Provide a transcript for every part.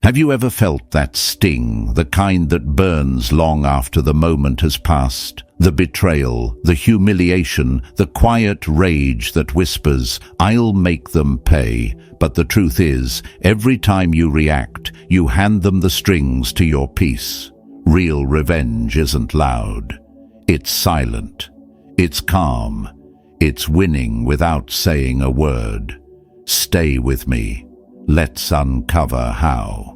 Have you ever felt that sting, the kind that burns long after the moment has passed? The betrayal, the humiliation, the quiet rage that whispers, "I'll make them pay." But the truth is, every time you react, you hand them the strings to your peace. Real revenge isn't loud. It's silent. It's calm. It's winning without saying a word. Stay with me. Let's uncover how.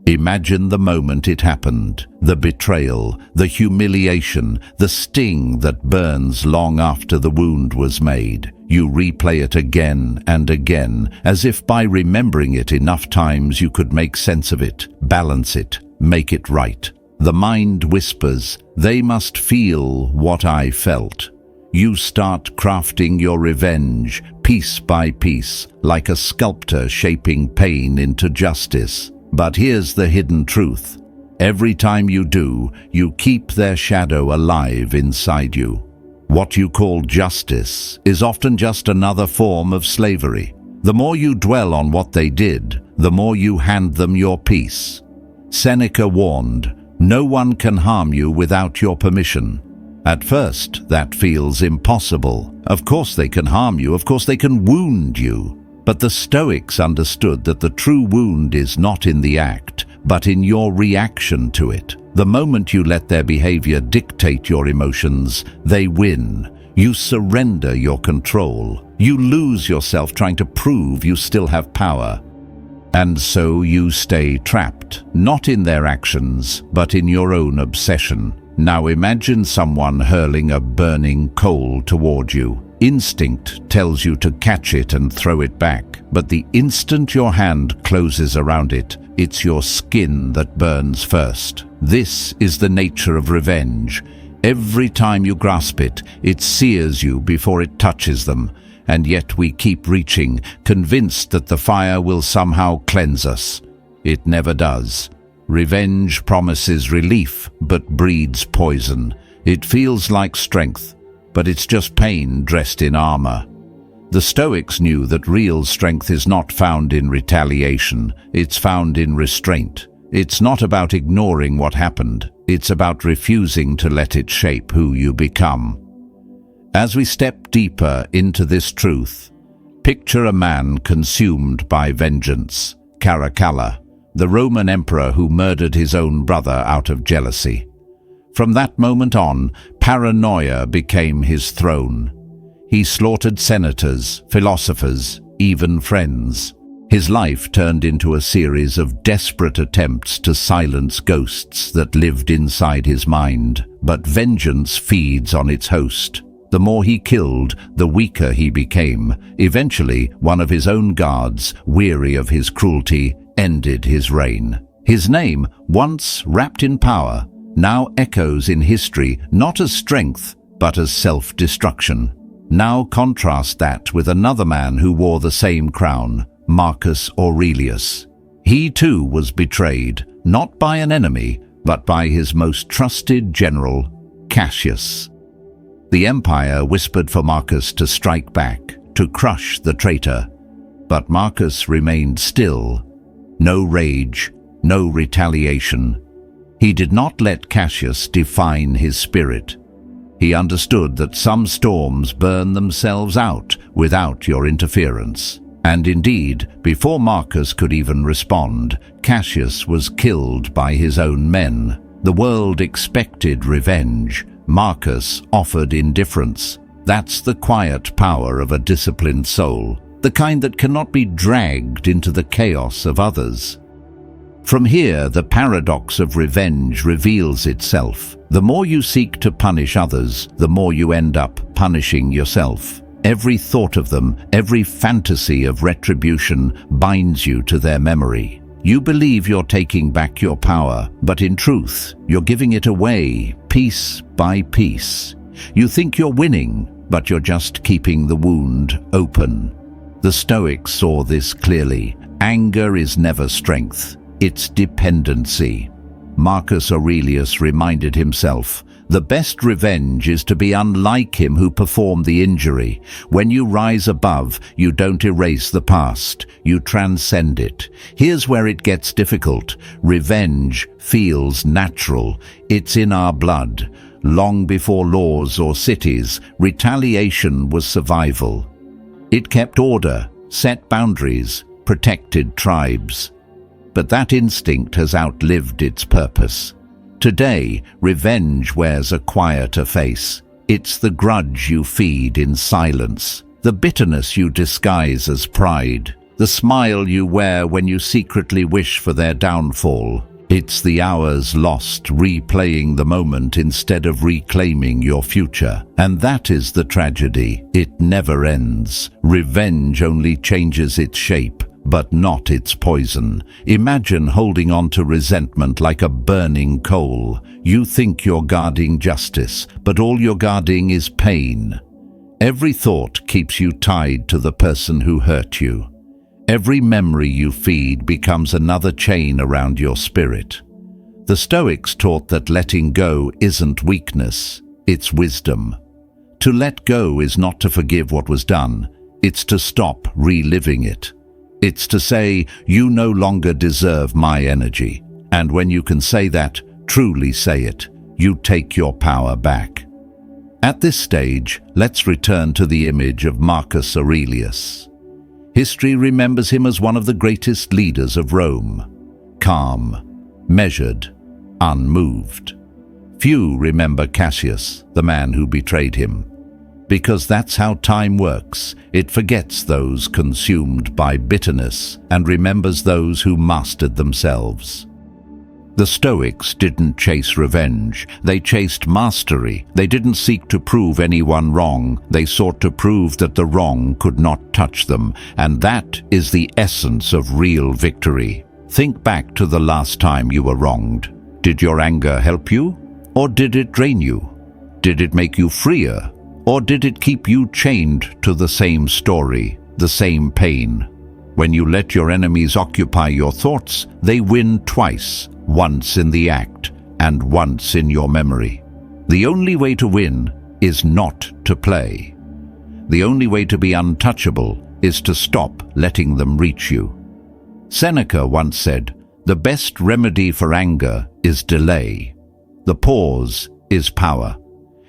Imagine the moment it happened, the betrayal, the humiliation, the sting that burns long after the wound was made. You replay it again and again, as if by remembering it enough times you could make sense of it, balance it, make it right. The mind whispers, "They must feel what I felt." You start crafting your revenge, piece by piece, like a sculptor shaping pain into justice. But here's the hidden truth. Every time you do, you keep their shadow alive inside you. What you call justice is often just another form of slavery. The more you dwell on what they did, the more you hand them your peace. Seneca warned, "No one can harm you without your permission." At first, that feels impossible. Of course they can harm you, of course they can wound you. But the Stoics understood that the true wound is not in the act, but in your reaction to it. The moment you let their behavior dictate your emotions, they win. You surrender your control. You lose yourself trying to prove you still have power. And so you stay trapped, not in their actions, but in your own obsession. Now imagine someone hurling a burning coal toward you. Instinct tells you to catch it and throw it back, but the instant your hand closes around it, it's your skin that burns first. This is the nature of revenge. Every time you grasp it, it sears you before it touches them, and yet we keep reaching, convinced that the fire will somehow cleanse us. It never does. Revenge promises relief, but breeds poison. It feels like strength, but it's just pain dressed in armor. The Stoics knew that real strength is not found in retaliation, it's found in restraint. It's not about ignoring what happened, it's about refusing to let it shape who you become. As we step deeper into this truth, picture a man consumed by vengeance, Caracalla, the Roman emperor who murdered his own brother out of jealousy. From that moment on, paranoia became his throne. He slaughtered senators, philosophers, even friends. His life turned into a series of desperate attempts to silence ghosts that lived inside his mind. But vengeance feeds on its host. The more he killed, the weaker he became. Eventually, one of his own guards, weary of his cruelty, ended his reign. His name, once wrapped in power, now echoes in history not as strength, but as self-destruction. Now contrast that with another man who wore the same crown, Marcus Aurelius. He too was betrayed, not by an enemy, but by his most trusted general, Cassius. The empire whispered for Marcus to strike back, to crush the traitor. But Marcus remained still. No rage, no retaliation. He did not let Cassius define his spirit. He understood that some storms burn themselves out without your interference. And indeed, before Marcus could even respond, Cassius was killed by his own men. The world expected revenge. Marcus offered indifference. That's the quiet power of a disciplined soul, the kind that cannot be dragged into the chaos of others. From here, the paradox of revenge reveals itself. The more you seek to punish others, the more you end up punishing yourself. Every thought of them, every fantasy of retribution binds you to their memory. You believe you're taking back your power, but in truth, you're giving it away, piece by piece. You think you're winning, but you're just keeping the wound open. The Stoics saw this clearly. Anger is never strength. It's dependency. Marcus Aurelius reminded himself, The best revenge is to be unlike him who performed the injury. When you rise above, you don't erase the past, you transcend it. Here's where it gets difficult. Revenge feels natural. It's in our blood. Long before laws or cities, retaliation was survival. It kept order, set boundaries, protected tribes. But that instinct has outlived its purpose. Today, revenge wears a quieter face. It's the grudge you feed in silence, the bitterness you disguise as pride, the smile you wear when you secretly wish for their downfall. It's the hours lost replaying the moment instead of reclaiming your future. And that is the tragedy. It never ends. Revenge only changes its shape, but not its poison. Imagine holding on to resentment like a burning coal. You think you're guarding justice, but all you're guarding is pain. Every thought keeps you tied to the person who hurt you. Every memory you feed becomes another chain around your spirit. The Stoics taught that letting go isn't weakness, it's wisdom. To let go is not to forgive what was done, it's to stop reliving it. It's to say, you no longer deserve my energy. And when you can say that, truly say it, you take your power back. At this stage, let's return to the image of Marcus Aurelius. History remembers him as one of the greatest leaders of Rome. Calm, measured, unmoved. Few remember Cassius, the man who betrayed him. Because that's how time works. It forgets those consumed by bitterness and remembers those who mastered themselves. The Stoics didn't chase revenge. They chased mastery. They didn't seek to prove anyone wrong. They sought to prove that the wrong could not touch them. And that is the essence of real victory. Think back to the last time you were wronged. Did your anger help you? Or did it drain you? Did it make you freer? Or did it keep you chained to the same story, the same pain? When you let your enemies occupy your thoughts, they win twice, once in the act and once in your memory. The only way to win is not to play. The only way to be untouchable is to stop letting them reach you. Seneca once said, "The best remedy for anger is delay. The pause is power."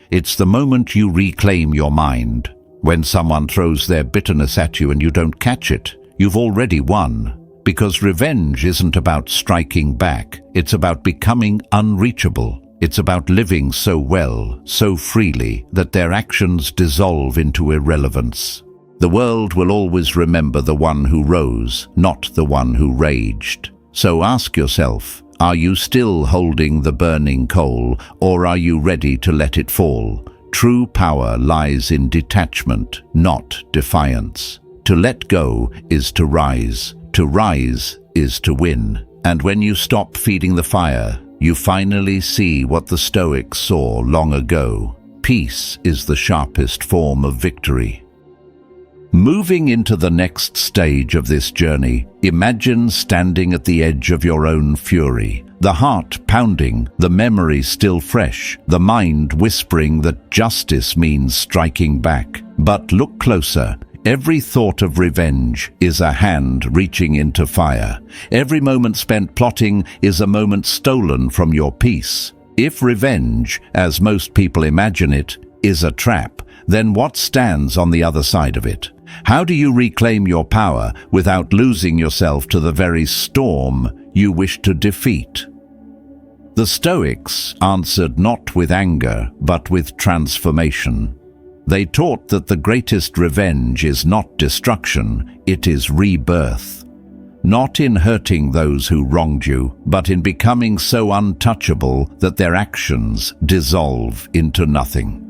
It's the moment you reclaim your mind. When someone throws their bitterness at you and you don't catch it, you've already won. Because revenge isn't about striking back, it's about becoming unreachable. It's about living so well, so freely, that their actions dissolve into irrelevance. The world will always remember the one who rose, not the one who raged. So ask yourself, are you still holding the burning coal, or are you ready to let it fall? True power lies in detachment, not defiance. To let go is to rise. To rise is to win. And when you stop feeding the fire, you finally see what the Stoics saw long ago. Peace is the sharpest form of victory. Moving into the next stage of this journey, imagine standing at the edge of your own fury, the heart pounding, the memory still fresh, the mind whispering that justice means striking back. But look closer. Every thought of revenge is a hand reaching into fire. Every moment spent plotting is a moment stolen from your peace. If revenge, as most people imagine it, is a trap, then what stands on the other side of it? How do you reclaim your power without losing yourself to the very storm you wish to defeat? The Stoics answered not with anger, but with transformation. They taught that the greatest revenge is not destruction, it is rebirth. Not in hurting those who wronged you, but in becoming so untouchable that their actions dissolve into nothing.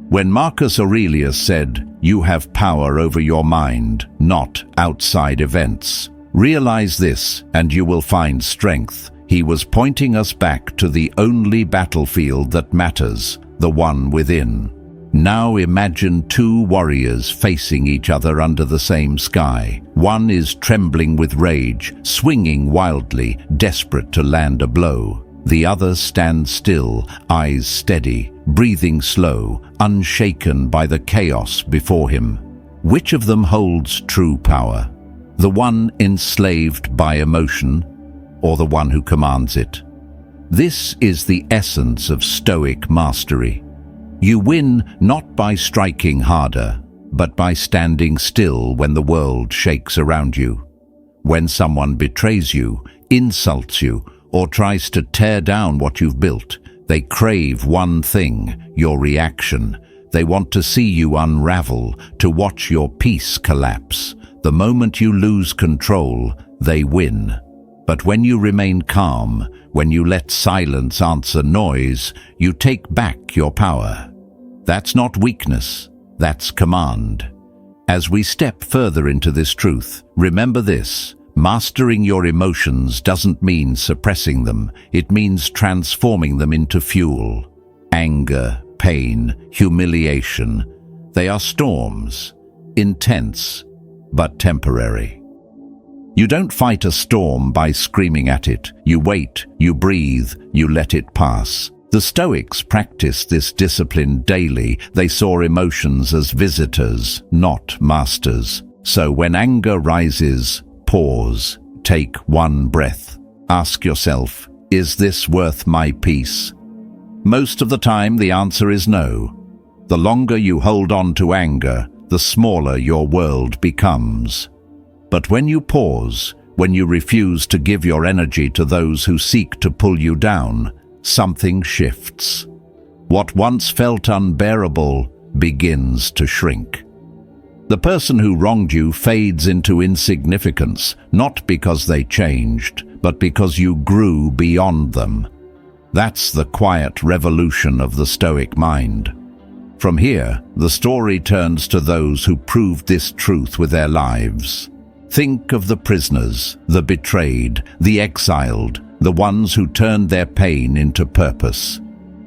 When Marcus Aurelius said, "You have power over your mind, not outside events," realize this and you will find strength. He was pointing us back to the only battlefield that matters, the one within. Now imagine two warriors facing each other under the same sky. One is trembling with rage, swinging wildly, desperate to land a blow. The other stands still, eyes steady, breathing slow, unshaken by the chaos before him. Which of them holds true power? The one enslaved by emotion, or the one who commands it? This is the essence of Stoic mastery. You win not by striking harder, but by standing still when the world shakes around you. When someone betrays you, insults you, or tries to tear down what you've built, they crave one thing: your reaction. They want to see you unravel, to watch your peace collapse. The moment you lose control, they win. But when you remain calm, when you let silence answer noise, you take back your power. That's not weakness, that's command. As we step further into this truth, remember this: mastering your emotions doesn't mean suppressing them, it means transforming them into fuel. Anger, pain, humiliation, they are storms, intense, but temporary. You don't fight a storm by screaming at it. You wait, you breathe, you let it pass. The Stoics practiced this discipline daily. They saw emotions as visitors, not masters. So when anger rises, pause, take one breath. Ask yourself, is this worth my peace? Most of the time, the answer is no. The longer you hold on to anger, the smaller your world becomes. But when you pause, when you refuse to give your energy to those who seek to pull you down, something shifts. What once felt unbearable begins to shrink. The person who wronged you fades into insignificance, not because they changed, but because you grew beyond them. That's the quiet revolution of the Stoic mind. From here, the story turns to those who proved this truth with their lives. Think of the prisoners, the betrayed, the exiled, the ones who turned their pain into purpose.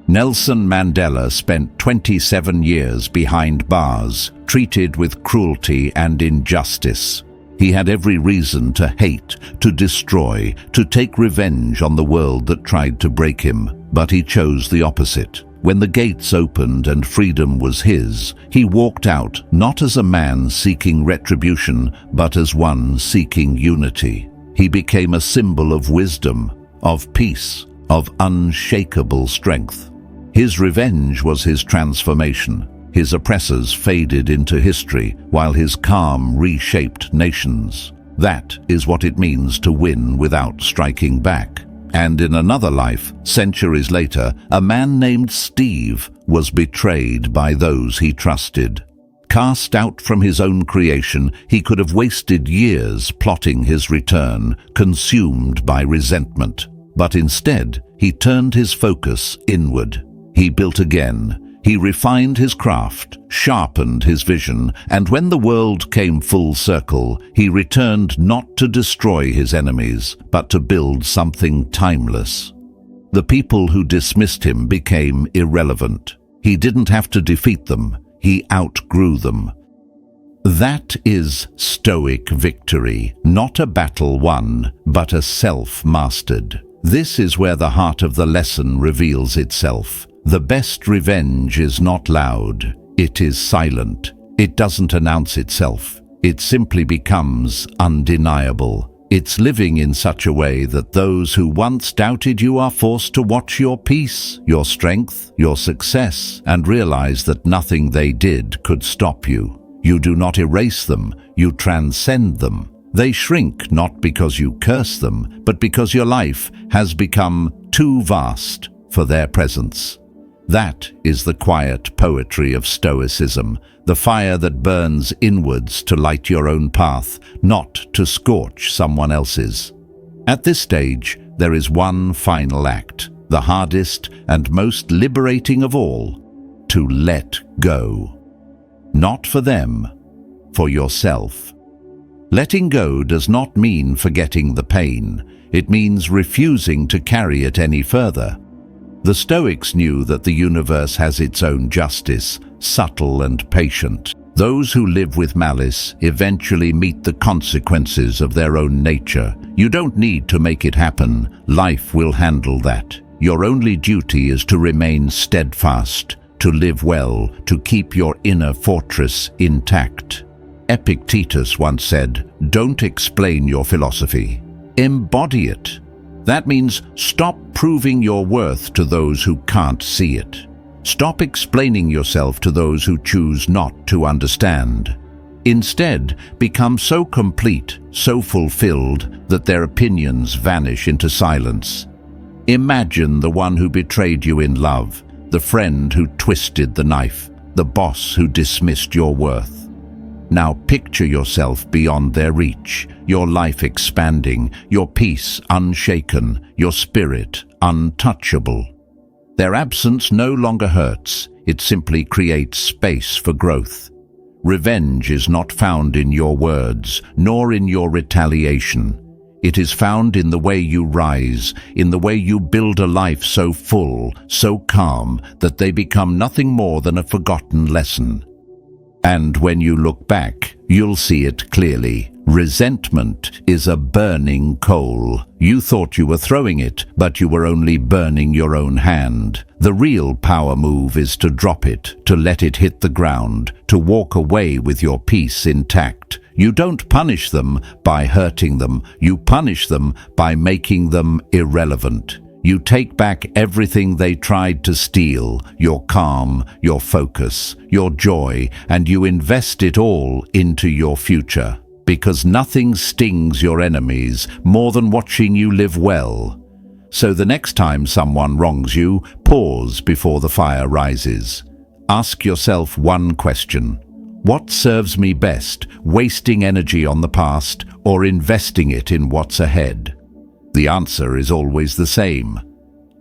Nelson Mandela spent 27 years behind bars, treated with cruelty and injustice. He had every reason to hate, to destroy, to take revenge on the world that tried to break him, but he chose the opposite. When the gates opened and freedom was his, he walked out not as a man seeking retribution, but as one seeking unity. He became a symbol of wisdom, of peace, of unshakable strength. His revenge was his transformation. His oppressors faded into history, while his calm reshaped nations. That is what it means to win without striking back. And in another life, centuries later, a man named Steve was betrayed by those he trusted. Cast out from his own creation, he could have wasted years plotting his return, consumed by resentment. But instead, he turned his focus inward. He built again. He refined his craft, sharpened his vision, and when the world came full circle, he returned not to destroy his enemies, but to build something timeless. The people who dismissed him became irrelevant. He didn't have to defeat them, he outgrew them. That is Stoic victory, not a battle won, but a self-mastered. This is where the heart of the lesson reveals itself. The best revenge is not loud, it is silent. It doesn't announce itself. It simply becomes undeniable. It's living in such a way that those who once doubted you are forced to watch your peace, your strength, your success, and realize that nothing they did could stop you. You do not erase them, you transcend them. They shrink not because you curse them, but because your life has become too vast for their presence. That is the quiet poetry of Stoicism, the fire that burns inwards to light your own path, not to scorch someone else's. At this stage, there is one final act, the hardest and most liberating of all, to let go. Not for them, for yourself. Letting go does not mean forgetting the pain. It means refusing to carry it any further. The Stoics knew that the universe has its own justice, subtle and patient. Those who live with malice eventually meet the consequences of their own nature. You don't need to make it happen. Life will handle that. Your only duty is to remain steadfast, to live well, to keep your inner fortress intact. Epictetus once said, "Don't explain your philosophy. Embody it." That means stop proving your worth to those who can't see it. Stop explaining yourself to those who choose not to understand. Instead, become so complete, so fulfilled, that their opinions vanish into silence. Imagine the one who betrayed you in love, the friend who twisted the knife, the boss who dismissed your worth. Now picture yourself beyond their reach, your life expanding, your peace unshaken, your spirit untouchable. Their absence no longer hurts, it simply creates space for growth. Revenge is not found in your words, nor in your retaliation. It is found in the way you rise, in the way you build a life so full, so calm, that they become nothing more than a forgotten lesson. And when you look back, you'll see it clearly. Resentment is a burning coal. You thought you were throwing it, but you were only burning your own hand. The real power move is to drop it, to let it hit the ground, to walk away with your peace intact. You don't punish them by hurting them. You punish them by making them irrelevant. You take back everything they tried to steal, your calm, your focus, your joy, and you invest it all into your future. Because nothing stings your enemies more than watching you live well. So the next time someone wrongs you, pause before the fire rises. Ask yourself one question. What serves me best, wasting energy on the past or investing it in what's ahead? The answer is always the same.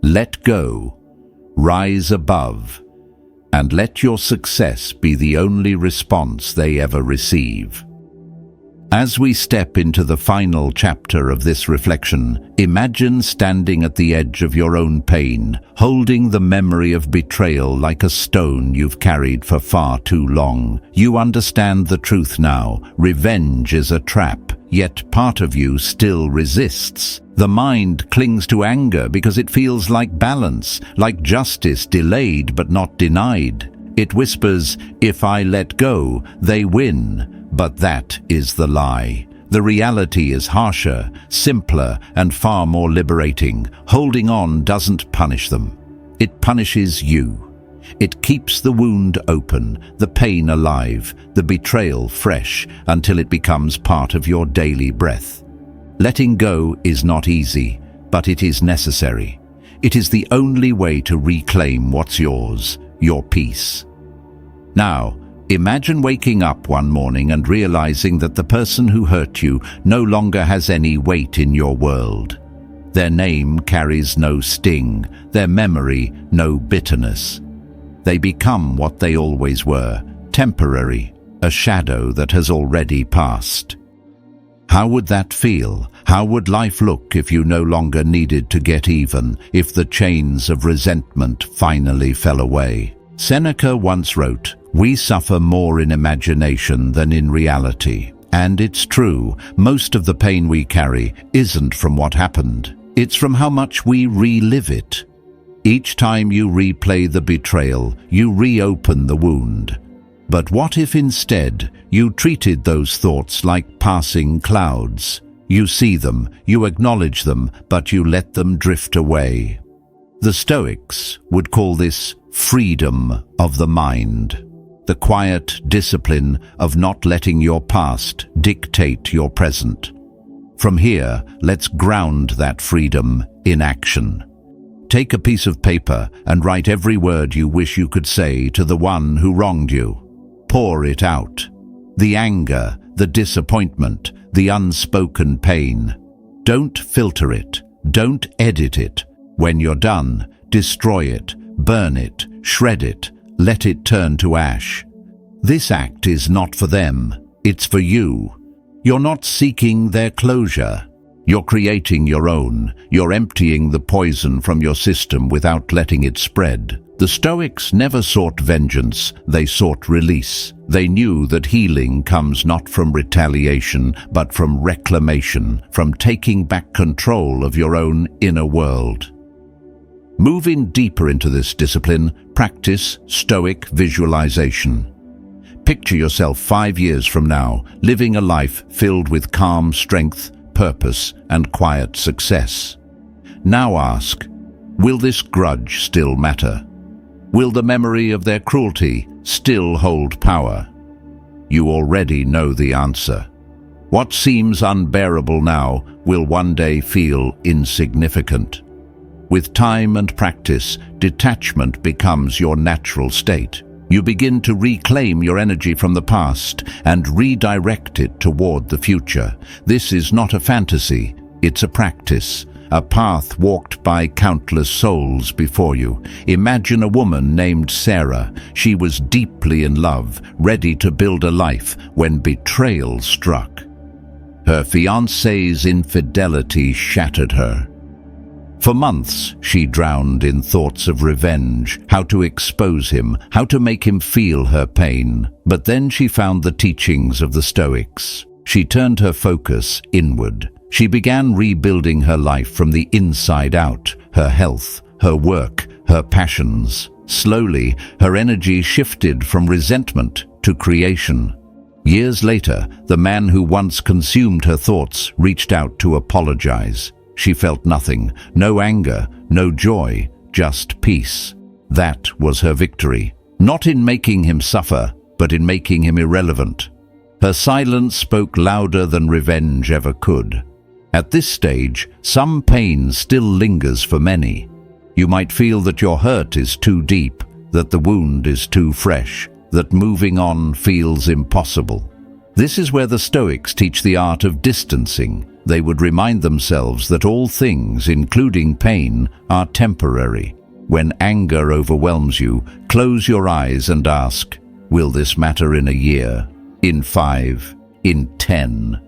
Let go, rise above, and let your success be the only response they ever receive. As we step into the final chapter of this reflection, imagine standing at the edge of your own pain, holding the memory of betrayal like a stone you've carried for far too long. You understand the truth now. Revenge is a trap, yet part of you still resists. The mind clings to anger because it feels like balance, like justice delayed but not denied. It whispers, "If I let go, they win." But that is the lie. The reality is harsher, simpler, and far more liberating. Holding on doesn't punish them. It punishes you. It keeps the wound open, the pain alive, the betrayal fresh, until it becomes part of your daily breath. Letting go is not easy, but it is necessary. It is the only way to reclaim what's yours, your peace. Now, imagine waking up one morning and realizing that the person who hurt you no longer has any weight in your world. Their name carries no sting, their memory no bitterness. They become what they always were, temporary, a shadow that has already passed. How would that feel? How would life look if you no longer needed to get even, if the chains of resentment finally fell away? Seneca once wrote, "We suffer more in imagination than in reality." And it's true, most of the pain we carry isn't from what happened. It's from how much we relive it. Each time you replay the betrayal, you reopen the wound. But what if instead you treated those thoughts like passing clouds? You see them, you acknowledge them, but you let them drift away. The Stoics would call this freedom of the mind, the quiet discipline of not letting your past dictate your present. From here, let's ground that freedom in action. Take a piece of paper and write every word you wish you could say to the one who wronged you. Pour it out. The anger, the disappointment, the unspoken pain. Don't filter it. Don't edit it. When you're done, destroy it, burn it, shred it, let it turn to ash. This act is not for them, it's for you. You're not seeking their closure. You're creating your own. You're emptying the poison from your system without letting it spread. The Stoics never sought vengeance, they sought release. They knew that healing comes not from retaliation, but from reclamation, from taking back control of your own inner world. Moving deeper into this discipline, practice Stoic visualization. Picture yourself 5 years from now, living a life filled with calm strength, purpose, and quiet success. Now ask, will this grudge still matter? Will the memory of their cruelty still hold power? You already know the answer. What seems unbearable now will one day feel insignificant. With time and practice, detachment becomes your natural state. You begin to reclaim your energy from the past and redirect it toward the future. This is not a fantasy, it's a practice, a path walked by countless souls before you. Imagine a woman named Sarah. She was deeply in love, ready to build a life when betrayal struck. Her fiancé's infidelity shattered her. For months, she drowned in thoughts of revenge, how to expose him, how to make him feel her pain. But then she found the teachings of the Stoics. She turned her focus inward. She began rebuilding her life from the inside out, her health, her work, her passions. Slowly, her energy shifted from resentment to creation. Years later, the man who once consumed her thoughts reached out to apologize. She felt nothing, no anger, no joy, just peace. That was her victory. Not in making him suffer, but in making him irrelevant. Her silence spoke louder than revenge ever could. At this stage, some pain still lingers for many. You might feel that your hurt is too deep, that the wound is too fresh, that moving on feels impossible. This is where the Stoics teach the art of distancing. They would remind themselves that all things, including pain, are temporary. When anger overwhelms you, close your eyes and ask, will this matter in a year, in 5, in 10?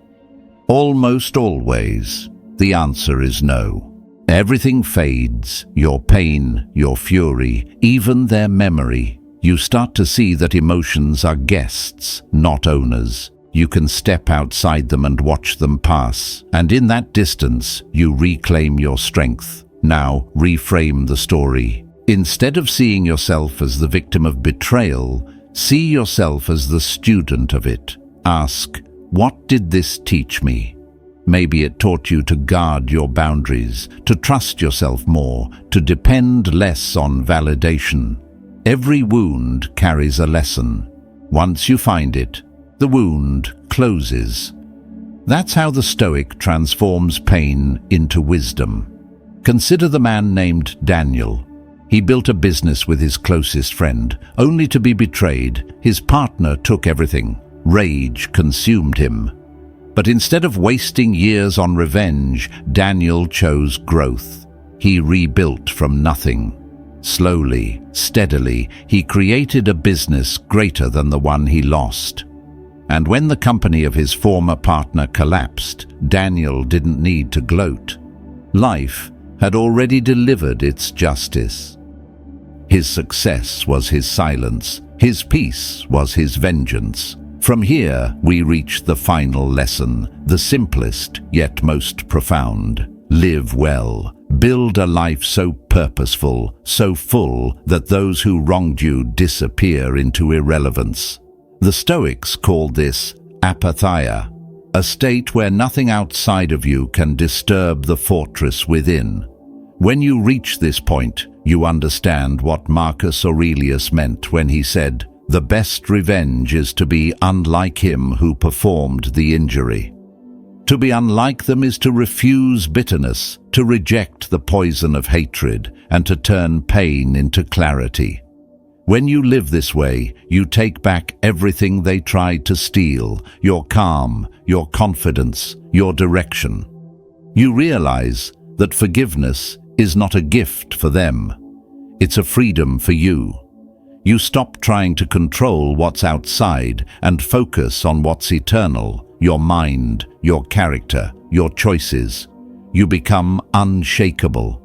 Almost always, the answer is no. Everything fades, your pain, your fury, even their memory. You start to see that emotions are guests, not owners. You can step outside them and watch them pass, and in that distance, you reclaim your strength. Now, reframe the story. Instead of seeing yourself as the victim of betrayal, see yourself as the student of it. Ask, what did this teach me? Maybe it taught you to guard your boundaries, to trust yourself more, to depend less on validation. Every wound carries a lesson. Once you find it, the wound closes. That's how the Stoic transforms pain into wisdom. Consider the man named Daniel. He built a business with his closest friend, only to be betrayed. His partner took everything. Rage consumed him. But instead of wasting years on revenge, Daniel chose growth. He rebuilt from nothing. Slowly, steadily, he created a business greater than the one he lost. And when the company of his former partner collapsed, Daniel didn't need to gloat. Life had already delivered its justice. His success was his silence. His peace was his vengeance. From here, we reach the final lesson, the simplest yet most profound. Live well. Build a life so purposeful, so full, that those who wronged you disappear into irrelevance. The Stoics called this apatheia, a state where nothing outside of you can disturb the fortress within. When you reach this point, you understand what Marcus Aurelius meant when he said, "The best revenge is to be unlike him who performed the injury." To be unlike them is to refuse bitterness, to reject the poison of hatred, and to turn pain into clarity. When you live this way, you take back everything they tried to steal, your calm, your confidence, your direction. You realize that forgiveness is not a gift for them. It's a freedom for you. You stop trying to control what's outside and focus on what's eternal, your mind, your character, your choices. You become unshakable.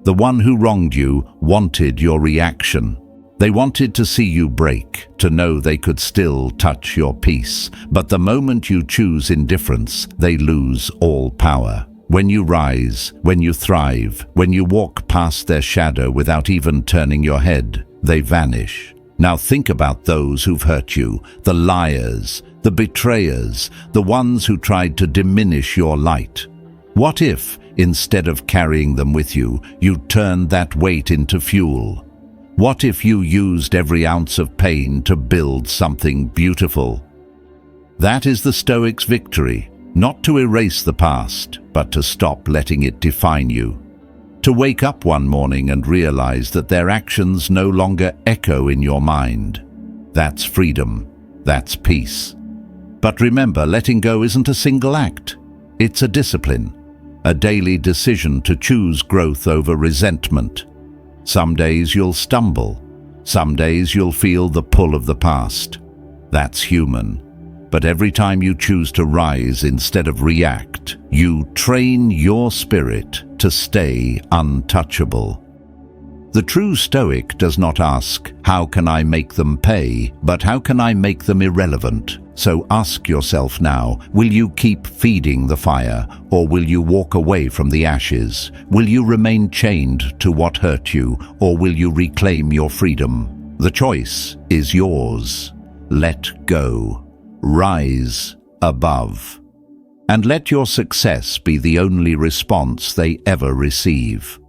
The one who wronged you wanted your reaction. They wanted to see you break, to know they could still touch your peace. But the moment you choose indifference, they lose all power. When you rise, when you thrive, when you walk past their shadow without even turning your head, they vanish. Now think about those who've hurt you, the liars, the betrayers, the ones who tried to diminish your light. What if, instead of carrying them with you, you turned that weight into fuel? What if you used every ounce of pain to build something beautiful? That is the Stoics' victory, not to erase the past, but to stop letting it define you. To wake up one morning and realize that their actions no longer echo in your mind. That's freedom. That's peace. But remember, letting go isn't a single act. It's a discipline, a daily decision to choose growth over resentment. Some days you'll stumble. Some days you'll feel the pull of the past. That's human. But every time you choose to rise instead of react, you train your spirit to stay untouchable. The true Stoic does not ask, "How can I make them pay?" but "How can I make them irrelevant?" So ask yourself now, will you keep feeding the fire, or will you walk away from the ashes? Will you remain chained to what hurt you, or will you reclaim your freedom? The choice is yours. Let go. Rise above. And let your success be the only response they ever receive.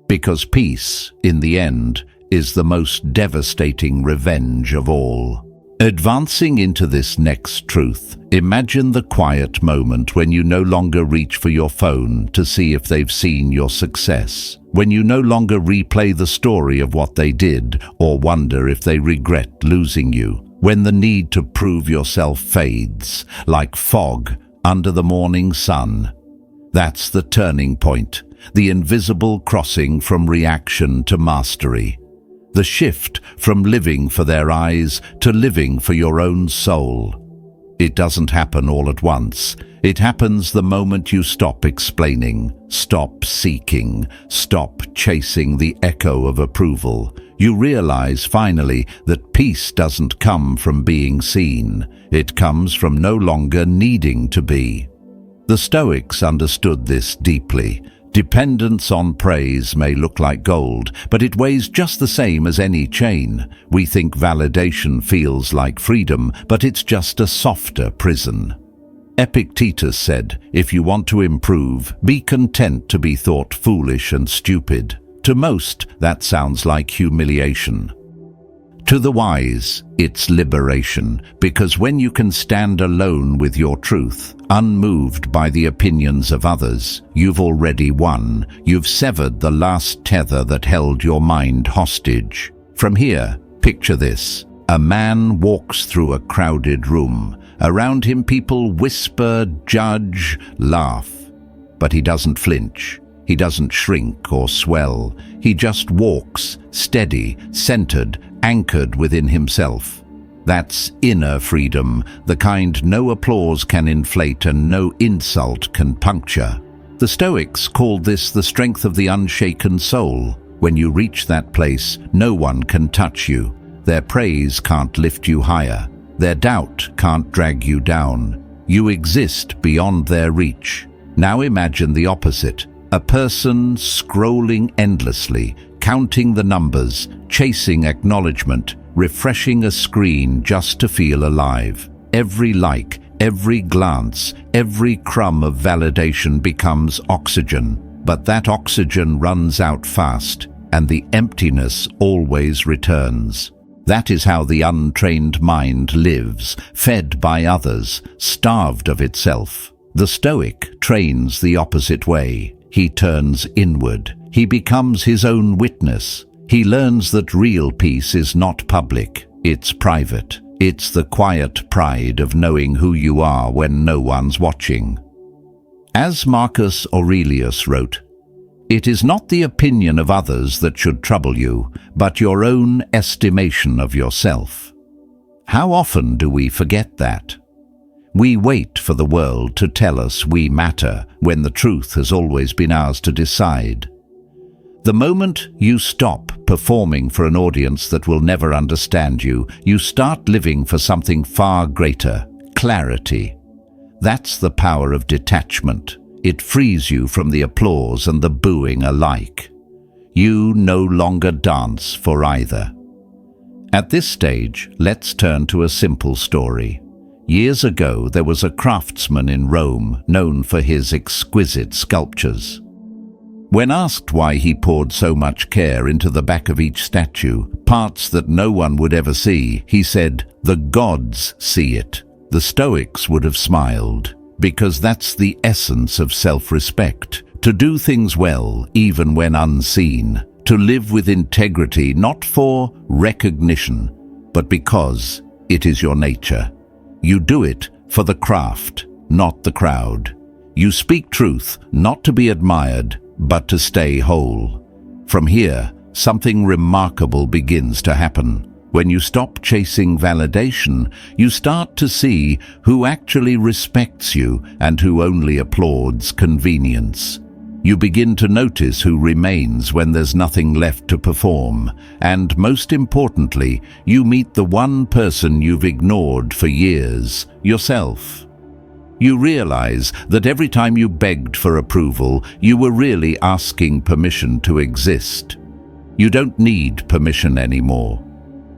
Because peace, in the end, is the most devastating revenge of all. Advancing into this next truth, imagine the quiet moment when you no longer reach for your phone to see if they've seen your success, when you no longer replay the story of what they did or wonder if they regret losing you, when the need to prove yourself fades like fog under the morning sun. That's the turning point, the invisible crossing from reaction to mastery. The shift from living for their eyes to living for your own soul. It doesn't happen all at once. It happens the moment you stop explaining, stop seeking, stop chasing the echo of approval. You realize finally that peace doesn't come from being seen. It comes from no longer needing to be. The Stoics understood this deeply. Dependence on praise may look like gold, but it weighs just the same as any chain. We think validation feels like freedom, but it's just a softer prison. Epictetus said, "If you want to improve, be content to be thought foolish and stupid." To most, that sounds like humiliation. To the wise, it's liberation, because when you can stand alone with your truth, unmoved by the opinions of others, you've already won. You've severed the last tether that held your mind hostage. From here, picture this. A man walks through a crowded room. Around him people whisper, judge, laugh. But he doesn't flinch. He doesn't shrink or swell. He just walks, steady, centered, anchored within himself. That's inner freedom, the kind no applause can inflate and no insult can puncture. The Stoics called this the strength of the unshaken soul. When you reach that place, no one can touch you. Their praise can't lift you higher. Their doubt can't drag you down. You exist beyond their reach. Now imagine the opposite. A person scrolling endlessly, counting the numbers, chasing acknowledgement, refreshing a screen just to feel alive. Every like, every glance, every crumb of validation becomes oxygen. But that oxygen runs out fast, and the emptiness always returns. That is how the untrained mind lives, fed by others, starved of itself. The Stoic trains the opposite way. He turns inward. He becomes his own witness. He learns that real peace is not public, it's private. It's the quiet pride of knowing who you are when no one's watching. As Marcus Aurelius wrote, "It is not the opinion of others that should trouble you, but your own estimation of yourself." How often do we forget that? We wait for the world to tell us we matter when the truth has always been ours to decide. The moment you stop performing for an audience that will never understand you, you start living for something far greater, clarity. That's the power of detachment. It frees you from the applause and the booing alike. You no longer dance for either. At this stage, let's turn to a simple story. Years ago, there was a craftsman in Rome known for his exquisite sculptures. When asked why he poured so much care into the back of each statue, parts that no one would ever see, he said, "The gods see it." The Stoics would have smiled, because that's the essence of self-respect. To do things well, even when unseen. To live with integrity, not for recognition, but because it is your nature. You do it for the craft, not the crowd. You speak truth, not to be admired, but to stay whole. From here, something remarkable begins to happen. When you stop chasing validation, you start to see who actually respects you and who only applauds convenience. You begin to notice who remains when there's nothing left to perform, and most importantly, you meet the one person you've ignored for years, yourself. You realize that every time you begged for approval, you were really asking permission to exist. You don't need permission anymore.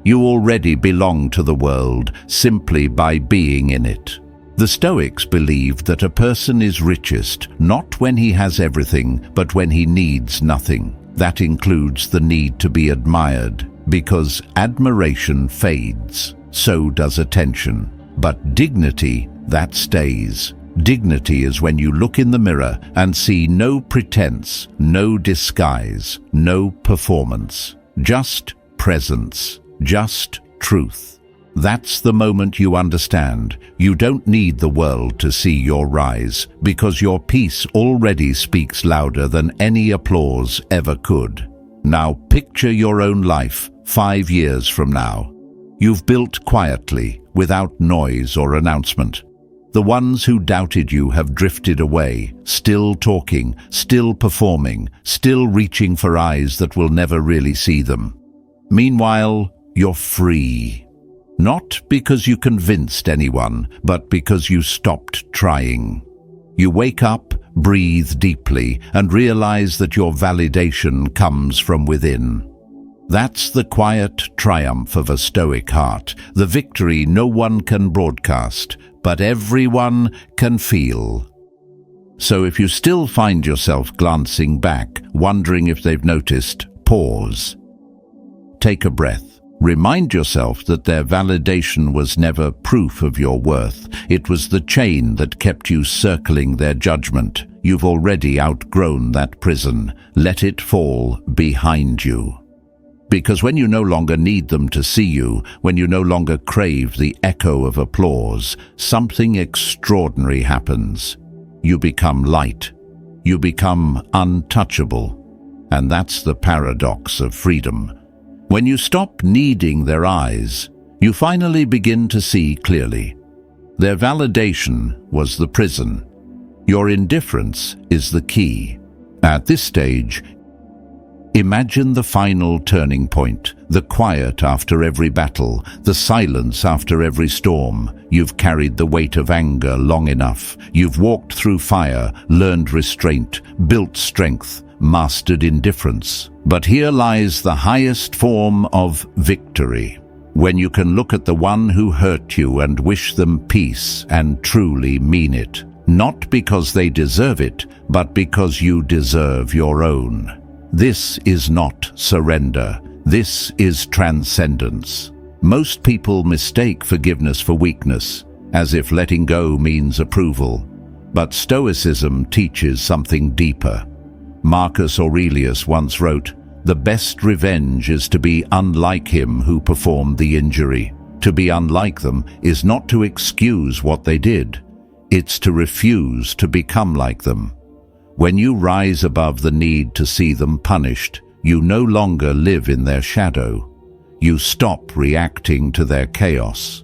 You already belong to the world simply by being in it. The Stoics believed that a person is richest not when he has everything, but when he needs nothing. That includes the need to be admired, because admiration fades, so does attention. But dignity, that stays. Dignity is when you look in the mirror and see no pretense, no disguise, no performance. Just presence, just truth. That's the moment you understand you don't need the world to see your rise, because your peace already speaks louder than any applause ever could. Now picture your own life 5 years from now. You've built quietly, without noise or announcement. The ones who doubted you have drifted away, still talking, still performing, still reaching for eyes that will never really see them. Meanwhile, you're free. Not because you convinced anyone, but because you stopped trying. You wake up, breathe deeply, and realize that your validation comes from within. That's the quiet triumph of a Stoic heart, the victory no one can broadcast, but everyone can feel. So if you still find yourself glancing back, wondering if they've noticed, pause. Take a breath. Remind yourself that their validation was never proof of your worth. It was the chain that kept you circling their judgment. You've already outgrown that prison. Let it fall behind you. Because when you no longer need them to see you, when you no longer crave the echo of applause, something extraordinary happens. You become light. You become untouchable. And that's the paradox of freedom. When you stop needing their eyes, you finally begin to see clearly. Their validation was the prison. Your indifference is the key. At this stage, imagine the final turning point, the quiet after every battle, the silence after every storm. You've carried the weight of anger long enough. You've walked through fire, learned restraint, built strength, mastered indifference. But here lies the highest form of victory, when you can look at the one who hurt you and wish them peace and truly mean it, not because they deserve it, but because you deserve your own. This is not surrender. This is transcendence. Most people mistake forgiveness for weakness, as if letting go means approval. But Stoicism teaches something deeper. Marcus Aurelius once wrote, "The best revenge is to be unlike him who performed the injury." To be unlike them is not to excuse what they did. It's to refuse to become like them. When you rise above the need to see them punished, you no longer live in their shadow. You stop reacting to their chaos.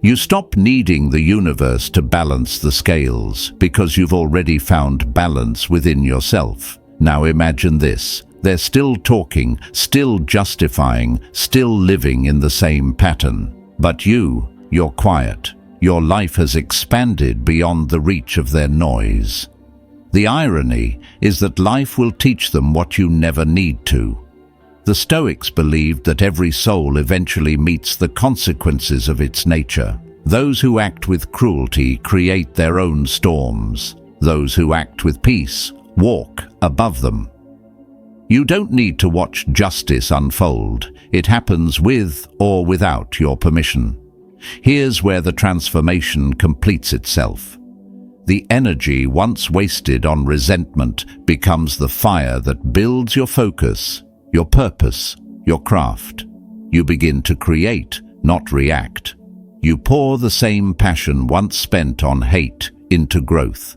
You stop needing the universe to balance the scales, because you've already found balance within yourself. Now imagine this. They're still talking, still justifying, still living in the same pattern. But you're quiet. Your life has expanded beyond the reach of their noise. The irony is that life will teach them what you never need to. The Stoics believed that every soul eventually meets the consequences of its nature. Those who act with cruelty create their own storms. Those who act with peace walk above them. You don't need to watch justice unfold. It happens with or without your permission. Here's where the transformation completes itself. The energy once wasted on resentment becomes the fire that builds your focus, your purpose, your craft. You begin to create, not react. You pour the same passion once spent on hate into growth.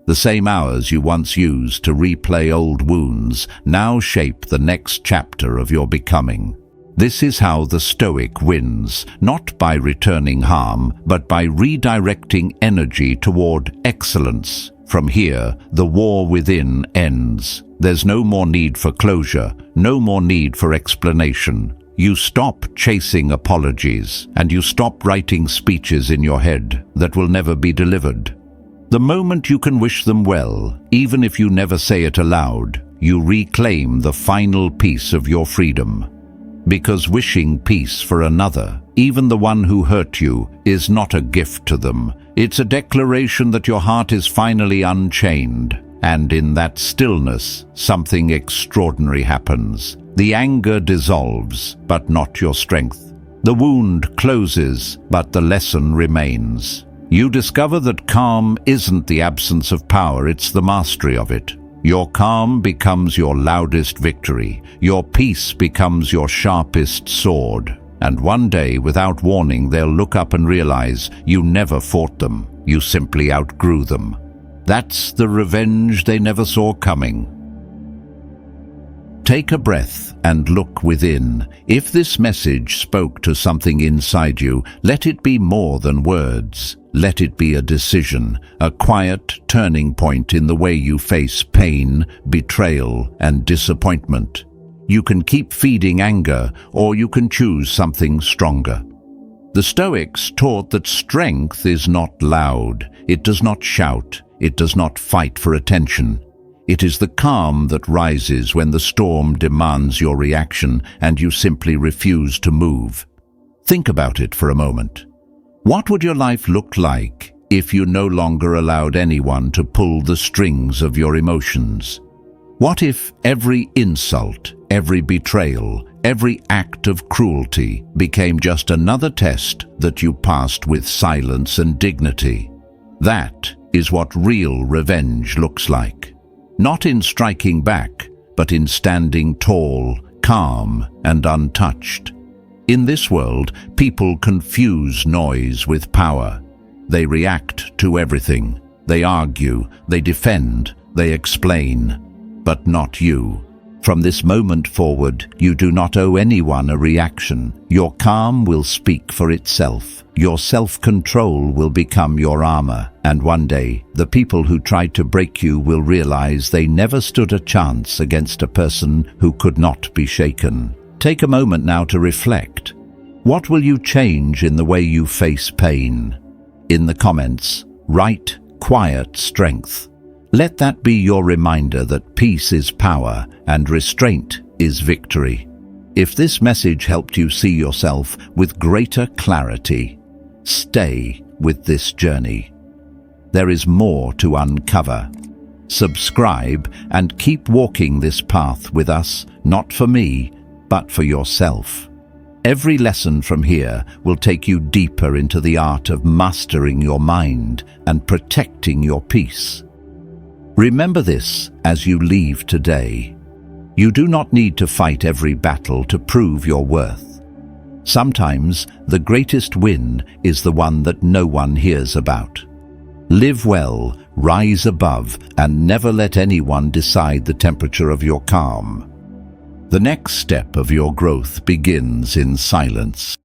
The same hours you once used to replay old wounds now shape the next chapter of your becoming. This is how the Stoic wins, not by returning harm, but by redirecting energy toward excellence. From here, the war within ends. There's no more need for closure, no more need for explanation. You stop chasing apologies, and you stop writing speeches in your head that will never be delivered. The moment you can wish them well, even if you never say it aloud, you reclaim the final piece of your freedom. Because wishing peace for another, even the one who hurt you, is not a gift to them. It's a declaration that your heart is finally unchained. And in that stillness, something extraordinary happens. The anger dissolves, but not your strength. The wound closes, but the lesson remains. You discover that calm isn't the absence of power, it's the mastery of it. Your calm becomes your loudest victory. Your peace becomes your sharpest sword. And one day, without warning, they'll look up and realize you never fought them. You simply outgrew them. That's the revenge they never saw coming. Take a breath and look within. If this message spoke to something inside you, let it be more than words. Let it be a decision, a quiet turning point in the way you face pain, betrayal, and disappointment. You can keep feeding anger, or you can choose something stronger. The Stoics taught that strength is not loud. It does not shout. It does not fight for attention. It is the calm that rises when the storm demands your reaction and you simply refuse to move. Think about it for a moment. What would your life look like if you no longer allowed anyone to pull the strings of your emotions? What if every insult, every betrayal, every act of cruelty became just another test that you passed with silence and dignity? That is what real revenge looks like. Not in striking back, but in standing tall, calm, and untouched. In this world, people confuse noise with power. They react to everything. They argue, they defend, they explain. But not you. From this moment forward, you do not owe anyone a reaction. Your calm will speak for itself. Your self-control will become your armor. And one day, the people who tried to break you will realize they never stood a chance against a person who could not be shaken. Take a moment now to reflect. What will you change in the way you face pain? In the comments, write quiet strength. Let that be your reminder that peace is power and restraint is victory. If this message helped you see yourself with greater clarity, stay with this journey. There is more to uncover. Subscribe and keep walking this path with us, not for me, but for yourself. Every lesson from here will take you deeper into the art of mastering your mind and protecting your peace. Remember this as you leave today. You do not need to fight every battle to prove your worth. Sometimes the greatest win is the one that no one hears about. Live well, rise above, and never let anyone decide the temperature of your calm. The next step of your growth begins in silence.